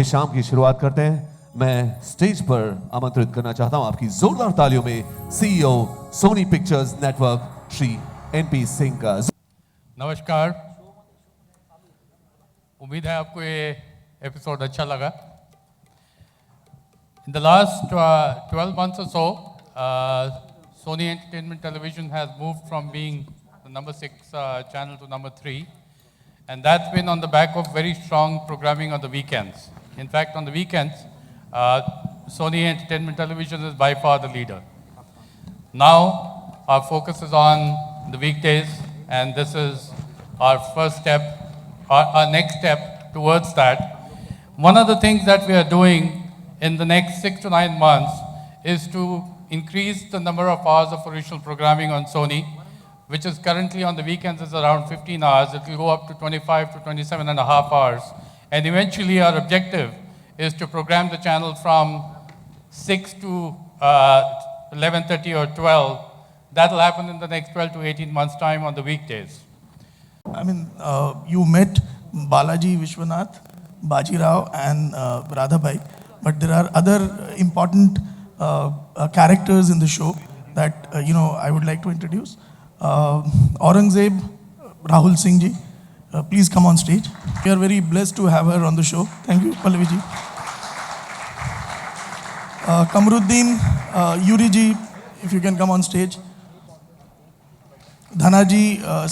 इस शाम की शुरुआत करते हैं। मैं स्टेज पर आमंत्रित करना चाहता हूं आपकी जोरदार तालियों में CEO Sony Pictures Network Shri NP Singh का। नमस्कार, उम्मीद है आपको ये एपिसोड अच्छा लगा। In the last 12 months or so, Sony Entertainment Television has moved from being the number 6 channel to number 3, and that's been on the back of very strong programming on the weekends. In fact, on the weekends, Sony Entertainment Television is by far the leader. Now, our focus is on the weekdays, and this is our first step, our next step towards that. One of the things that we are doing in the next 6 to 9 months is to increase the number of hours of original programming on Sony, which is currently on the weekends is around 15 hours. It will go up to 25 to 27 and a half hours. And eventually our objective is to program the channel from 6 to 11:30 or 12. That will happen in the next 12 to 18 months time on the weekdays. I mean, you met Balaji Vishwanath, Baji Rao and Radhabai, but there are other important characters in the show that, I would like to introduce. Aurangzeb, Rahul Singh ji, please come on stage. We are very blessed to have her on the show. Thank you, Pallavi ji. Kamruddin, Yuri ji, if you can come on stage. Dhanaji,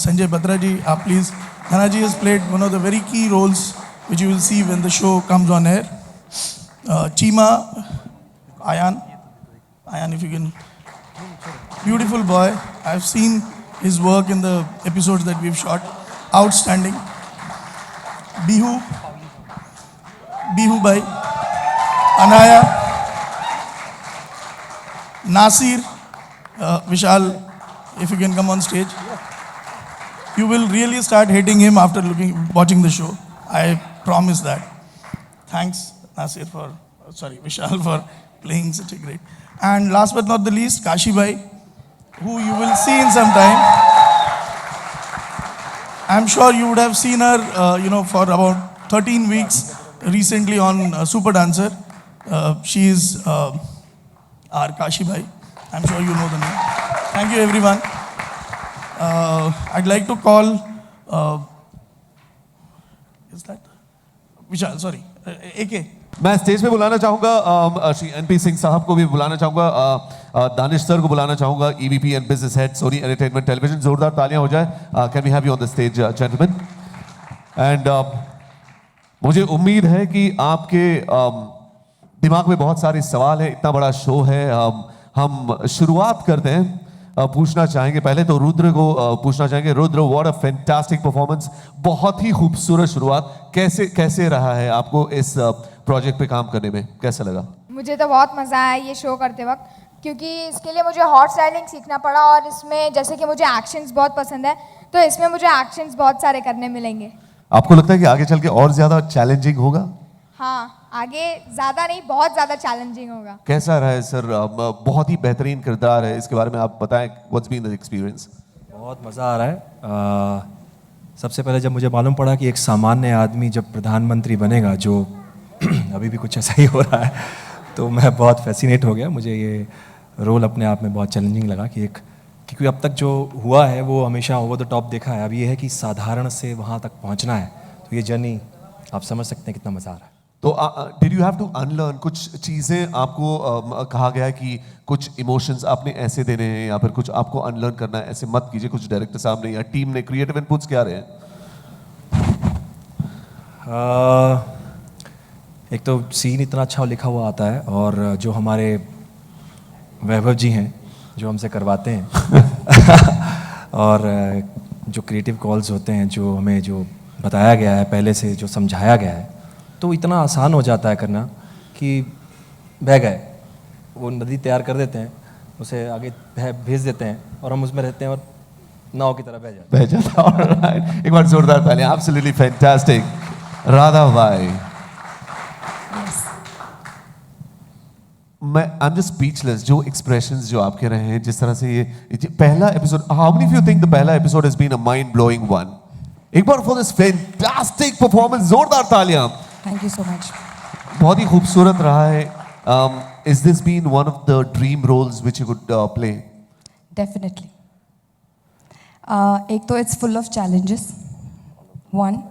Sanjay Batra ji, please. Dhanaji has played one of the very key roles which you will see when the show comes on air. Chima, Ayan, if you can. Beautiful boy. I've seen his work in the episodes that we've shot. Outstanding. Bihu bhai, Anaya, Nasir, Vishal, if you can come on stage. You will really start hating him after watching the show. I promise that. Thanks, Nasir, Vishal, for playing such a great. And last but not the least, Kashi bhai, who you will see in some time. I'm sure you would have seen her, for about 13 weeks recently on Super Dancer. She is our Kashi bhai. I'm sure you know the name. Thank you, everyone. I'd like to call, is that Vishal? Sorry, AK. मैं stage पे बुलाना चाहूंगा Shri NP Singh साहब को भी बुलाना चाहूंगा, Danish sir को बुलाना चाहूंगा, EVP and business head Sony Entertainment Television. जोरदार तालियां हो जाए। Can we have you on the stage gentleman? And मुझे उम्मीद है कि आपके दिमाग में बहुत सारे सवाल हैं। इतना बड़ा शो है। हम शुरुआत करते हैं। पूछना चाहेंगे पहले तो रुद्र को पूछना चाहेंगे। Rudra, what a fantastic performance, बहुत ही खूबसूरत शुरुआत। कैसे रहा है आपको इस प्रोजेक्ट पे काम करने में, कैसा लगा? मुझे तो बहुत मज़ा आया ये शो करते वक्त, क्योंकि इसके लिए मुझे हॉट स्टाइलिंग सीखना पड़ा, और इसमें जैसे कि मुझे एक्शंस बहुत पसंद है, तो इसमें मुझे एक्शंस बहुत सारे करने मिलेंगे। आपको लगता है कि आगे चल के और ज्यादा चैलेंजिंग होगा? हाँ, आगे ज़्यादा नहीं, बहुत ज़्यादा चैलेंजिंग होगा। कैसा रहा है सर? बहुत ही बेहतरीन किरदार है, इसके बारे में आप बताएं। What's been the experience? बहुत मज़ा आ रहा है। सबसे पहले जब मुझे मालूम पड़ा कि एक सामान्य आदमी जब प्रधानमंत्री बनेगा, जो अभी भी कुछ ऐसा ही हो रहा है, तो मैं बहुत फैसिनेट हो गया। मुझे ये रोल अपने आप में बहुत चैलेंजिंग लगा कि क्योंकि अब तक जो हुआ है वो हमेशा ओवर द टॉप देखा है। अब ये है कि साधारण से वहाँ तक पहुँचना है, तो ये जर्नी आप समझ सकते हैं कितना मज़ा आ रहा है। तो did you have to unlearn कुछ चीज़ें? आपको कहा गया है कि कुछ इमोशंस आपने ऐसे देने हैं या फिर कुछ आपको अनलर्न करना है, ऐसे मत कीजिए। कुछ डायरेक्टर साहब ने या टीम ने क्रिएटिव इनपुट्स क्या रहे हैं? एक तो सीन इतना अच्छा लिखा हुआ आता है, और जो हमारे वैभव जी हैं जो हमसे करवाते हैं और जो क्रिएटिव कॉल्स होते हैं, जो हमें जो बताया गया है पहले से, जो समझाया गया है, तो इतना आसान हो जाता है करना कि बह गए, वो नदी तैयार कर देते हैं, उसे आगे भेज देते हैं और हम उसमें रहते हैं और नाव की तरह बह जाता है। एक बार जोरदार तालियां। Absolutely fantastic. राधा भाई, आई एम जस्ट स्पीचलेस। जो एक्सप्रेशंस जो आपके रहे हैं, जिस तरह से ये पहला episode, how many of you think the पहला episode has been a mind blowing one? एक बार फॉर दिस फैंटास्टिक परफॉर्मेंस, जोरदार तालियां। Thank you so much. बहुत ही खूबसूरत रहा है. Is this been one of the dream roles which you could play? Definitely एक तो it's full of challenges. One,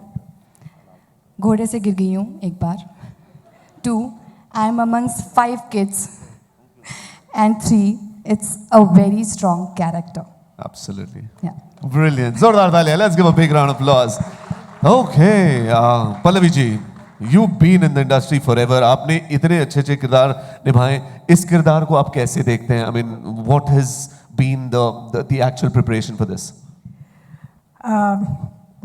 घोड़े से गिर गई हूँ एक बार. Two, I am amongst 5 kids. And 3, it's a very strong character. Absolutely. या Brilliant. जोरदार तालियां. Let's give a big round of applause. Okay, Pallavi ji, you've been in the industry forever. आपने इतने अच्छे किरदार निभाए. इस किरदार को आप कैसे देखते हैं? I mean, what has been the actual preparation for this?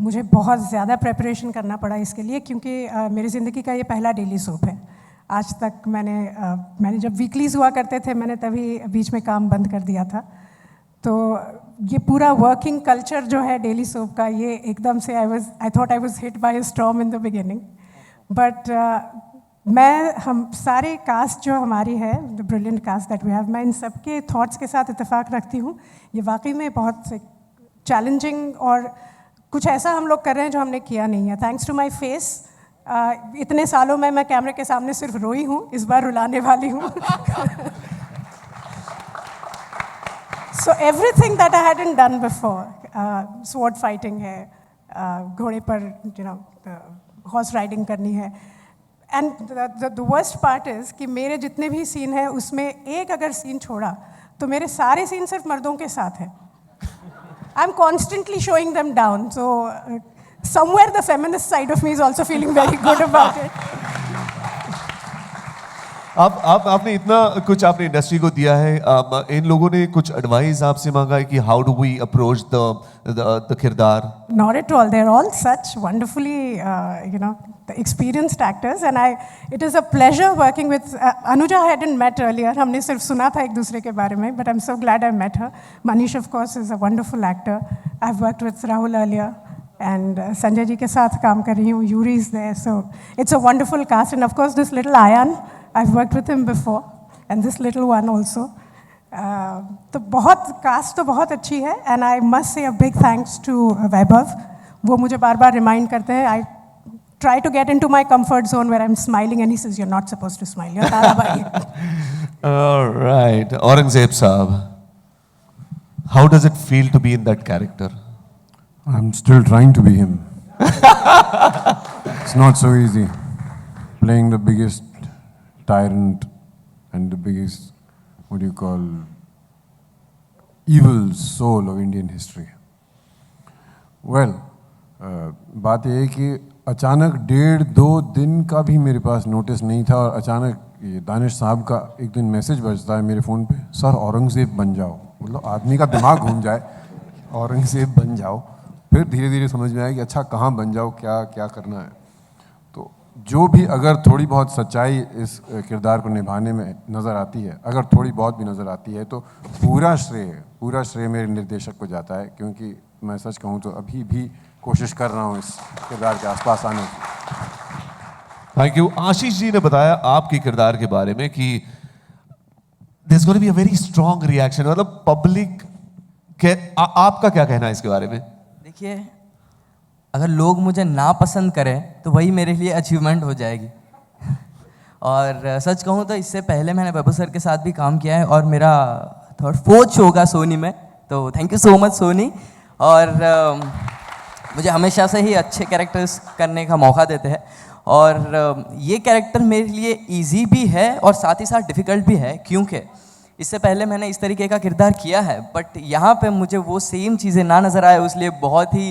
मुझे बहुत ज़्यादा प्रेपरेशन करना पड़ा इसके लिए, क्योंकि मेरी ज़िंदगी का ये पहला डेली सोप है. आज तक मैंने जब वीकलीज हुआ करते थे, मैंने तभी बीच में काम बंद कर दिया था. तो ये पूरा वर्किंग कल्चर जो है डेली सोप का, ये एकदम से I thought I was hit by a storm in the beginning. But हम सारे कास्ट जो हमारी है, the brilliant cast that we have, मैं इन सबके थॉट्स के साथ इत्तेफाक रखती हूँ. ये वाकई में बहुत चैलेंजिंग और कुछ ऐसा हम लोग कर रहे हैं जो हमने किया नहीं है. थैंक्स टू माई फेस, इतने सालों में मैं कैमरे के सामने सिर्फ रोई हूँ, इस बार रुलाने वाली हूँ. So everything that I hadn't done before, sword fighting है, घोड़े पर horse riding करनी है. And the worst part is कि मेरे जितने भी सीन हैं उसमें एक अगर सीन छोड़ा तो मेरे सारे सीन सिर्फ मर्दों के साथ हैं. I'm constantly showing them down. So somewhere the feminist side of me is also feeling very good about it. आपने इतना कुछ आपने इंडस्ट्री को दिया है. इन लोगों ने कुछ एडवाइस आपसे मांगा है कि how do we approach the किरदार? Not at all. They're all such wonderfully, experienced actors, and it is a pleasure working with Anuja. I hadn't met earlier. हमने सिर्फ सुना था एक दूसरे के बारे में, but I'm so glad I met her. Manish, of course, is a wonderful actor. I've worked with Rahul earlier, and Sanjay ji के साथ काम कर रही हूँ. Yuri is there, so it's a wonderful cast, and of course this little Ayan, I've worked with him before, and this little one also. तो बहुत cast तो बहुत अच्छी है, and I must say a big thanks to Vaibhav. वो मुझे बार बार remind करते हैं. I try to get into my comfort zone where I'm smiling, and he says, "You're not supposed to smile. You're Tarabai." All right, Aurangzeb Saab, how does it feel to be in that character? I'm still trying to be him. It's not so easy. Playing the biggest tyrant and the biggest, what do you call, evil soul of Indian history. Well, बात ये है कि अचानक 1.5-2 दिन का भी मेरे पास notice नहीं था, और अचानक ये दानिश साहब का एक दिन मैसेज बजता है मेरे फ़ोन पे, सर औरंगज़ेब बन जाओ. मतलब आदमी का दिमाग घूम जाए, औरंगज़ेब बन जाओ. फिर धीरे धीरे समझ में आया कि अच्छा कहाँ बन जाओ, क्या क्या करना है. तो जो भी अगर थोड़ी बहुत सच्चाई इस किरदार को निभाने में नज़र आती है, अगर थोड़ी बहुत भी नज़र आती है, तो पूरा श्रेय मेरे निर्देशक को जाता है. क्योंकि मैं सच कहूँ तो अभी भी कोशिश कर रहा हूँ इस किरदार के आसपास आने की. Thank you. आशीष जी ने बताया आपके किरदार के बारे में कि there's going to be a very strong reaction. मतलब पब्लिक के आपका क्या कहना है इसके बारे में? देखिए, अगर लोग मुझे ना पसंद करें तो वही मेरे लिए अचीवमेंट हो जाएगी. और सच कहूँ तो इससे पहले मैंने वैभव सर के साथ भी काम किया है, और मेरा 4th शो होगा सोनी में. तो thank you so much Sony. और मुझे हमेशा से ही अच्छे कैरेक्टर्स करने का मौका देते हैं, और ये कैरेक्टर मेरे लिए इजी भी है और साथ ही साथ डिफ़िकल्ट भी है. क्योंकि इससे पहले मैंने इस तरीके का किरदार किया है, बट यहाँ पे मुझे वो सेम चीज़ें ना नज़र आए, उसलिए बहुत ही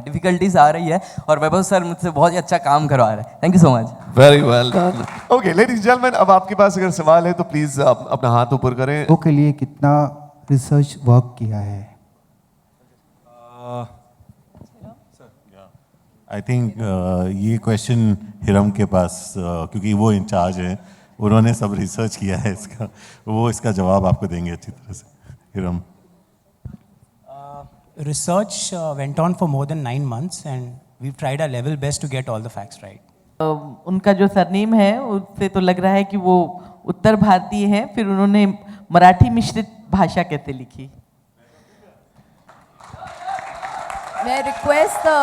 डिफ़िकल्टीज आ रही है, और वैभव सर मुझसे बहुत ही अच्छा काम करवा रहे हैं. Thank you so much. Very well done. Okay ladies gentleman, अब आपके पास अगर सवाल है तो प्लीज अपना हाथ ऊपर करें. शो के लिए कितना रिसर्च वर्क किया है? आई थिंक ये क्वेश्चन हिरम के पास, क्योंकि वो इंचार्ज हैं, उन्होंने सब रिसर्च किया है इसका, वो इसका जवाब आपको देंगे अच्छी तरह से. Hiram. Research went on for more than 9 months, and we've tried our level best to get all the facts right. उनका जो सरनेम है उससे तो लग रहा है कि वो उत्तर भारतीय है, फिर उन्होंने मराठी मिश्रित भाषा कैसे लिखी? May I request the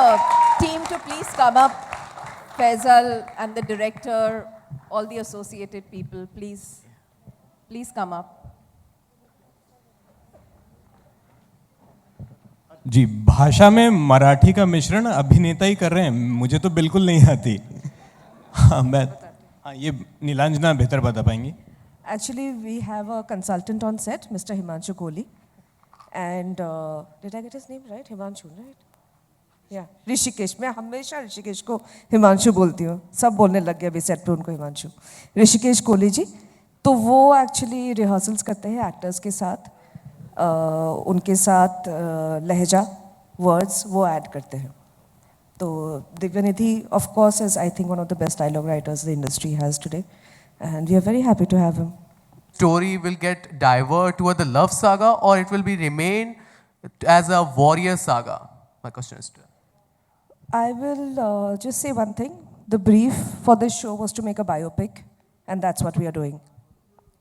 team to please come up, Faisal and the director all the associated people, please come up. जी, भाषा में मराठी का मिश्रण अभिनेता ही कर रहे हैं, मुझे तो बिल्कुल नहीं आती। हाँ, ये नीलांजना बेहतर बता पाएंगी। Actually, we have a consultant on set, Mr. Himanshu Kohli. And did I get his name right? Himanshu, right? Yeah, Rishikesh. मैं हमेशा ऋषिकेश को हिमांशु बोलती हूँ, सब बोलने लग गए अभी सेट पे उनको हिमांशु। ऋषिकेश कोहली जी, तो वो एक्चुअली रिहर्सल्स करते हैं एक्टर्स के साथ, उनके साथ लहजा वर्ड्स वो ऐड करते हैं। तो Divyanidhi of course is I think one of the best dialogue writers the industry has today, and we are very happy to have him. Story will get diverted toward the love saga, or it will be remain as a warrior saga? My question is to you. I will just say one thing. The brief for this show was to make a biopic, and that's what we are doing.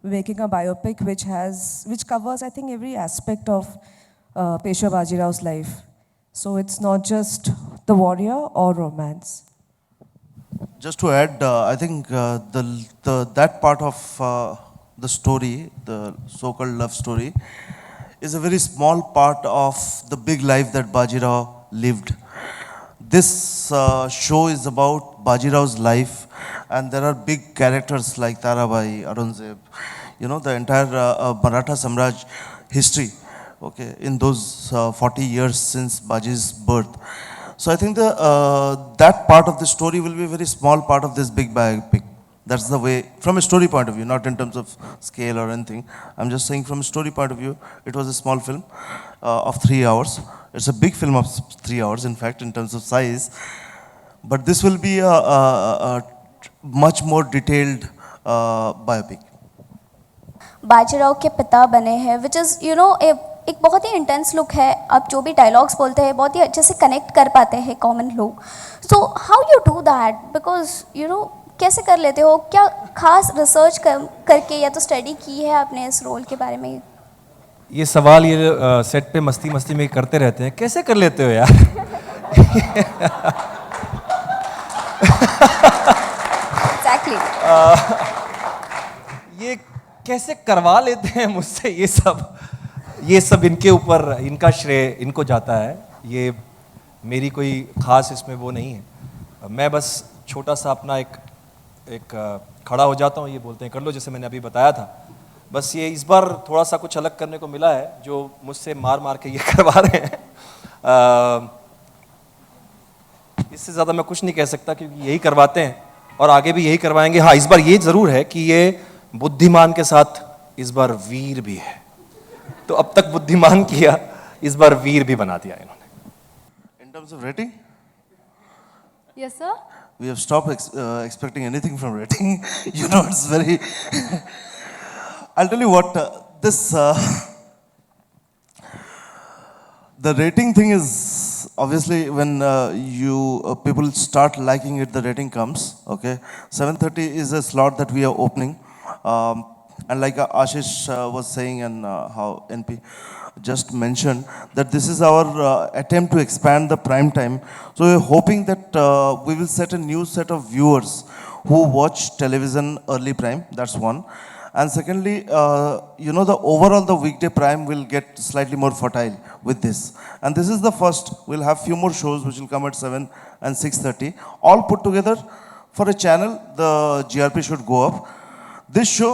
We're making a biopic which covers, I think, every aspect of Peshwa Bajirau's life. So it's not just the warrior or romance. Just to add, I think that part of the story, the so-called love story, is a very small part of the big life that Bajirao lived. This show is about Bajirao's life, and there are big characters like Tarabai, Aurangzeb, the entire Maratha Samraj history, okay, in those 40 years since Baji's birth. So I think that part of the story will be a very small part of this big biopic. That's the way, from a story point of view, not in terms of scale or anything. I'm just saying from a story point of view, it was a small film of 3 hours. It's a big film of 3 hours, in fact, in terms of size. But this will be a much more detailed biopic. Bajirao के पिता बने हैं, which is, एक बहुत ही intense look है। आप जो भी डायलॉग्स बोलते हैं बहुत ही अच्छे से कनेक्ट कर पाते हैं कॉमन लोग। So how you do that, because कैसे कर लेते हो? क्या खास रिसर्च करके या तो स्टडी की है आपने इस रोल के बारे में? ये सवाल ये सेट पे मस्ती मस्ती में करते रहते हैं, कैसे कर लेते हो यार? Exactly. ये कैसे करवा लेते हैं मुझसे ये सब इनके ऊपर, इनका श्रेय इनको जाता है। ये मेरी कोई ख़ास इसमें वो नहीं है। मैं बस छोटा सा अपना एक खड़ा हो जाता हूँ, ये बोलते हैं कर लो, जैसे मैंने अभी बताया था। बस ये इस बार थोड़ा सा कुछ अलग करने को मिला है, जो मुझसे मार मार के ये करवा रहे हैं। इससे ज़्यादा मैं कुछ नहीं कह सकता, क्योंकि यही करवाते हैं और आगे भी यही करवाएंगे। हाँ, इस बार ये ज़रूर है कि ये बुद्धिमान के साथ इस बार वीर भी है। तो अब तक बुद्धिमान किया, इस बार वीर भी बना दिया इन्होंने। In terms of rating? Yes, sir. We have stopped expecting anything from rating. It's very... I'll tell you what, the rating thing is, obviously when people start liking it, the rating comes, okay? 7:30 is a slot that we are opening. And like Ashish was saying, and how NP just mentioned, that this is our attempt to expand the prime time. So we're hoping that we will set a new set of viewers who watch television early prime. That's one. And secondly, the weekday prime will get slightly more fertile with this. And this is the first. We'll have few more shows which will come at 7 and 6:30. All put together for a channel, the GRP should go up. This show,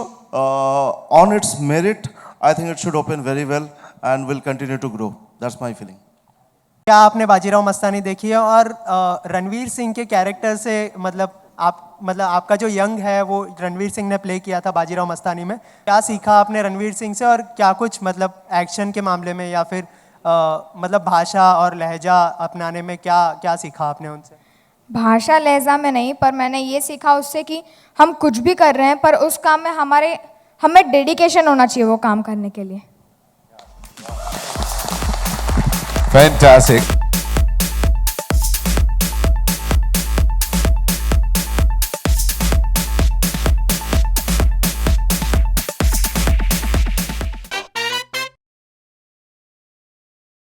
on its merit, I think it should open very well and will continue to grow. That's my feeling. क्या आपने बाजीराव मस्तानी देखी है? और रणवीर सिंह के character से आपका जो young है वो रणवीर सिंह ने प्ले किया था बाजीराव मस्तानी में, क्या सीखा आपने रणवीर सिंह से? और क्या कुछ एक्शन के मामले में या फिर भाषा और लहजा अपनाने में क्या सीखा आपने उनसे? भाषा लहजा में नहीं, पर मैंने ये सीखा उससे कि हम कुछ भी कर रहे हैं पर उस काम में हमें डेडिकेशन होना चाहिए वो काम करने के लिए। Fantastic.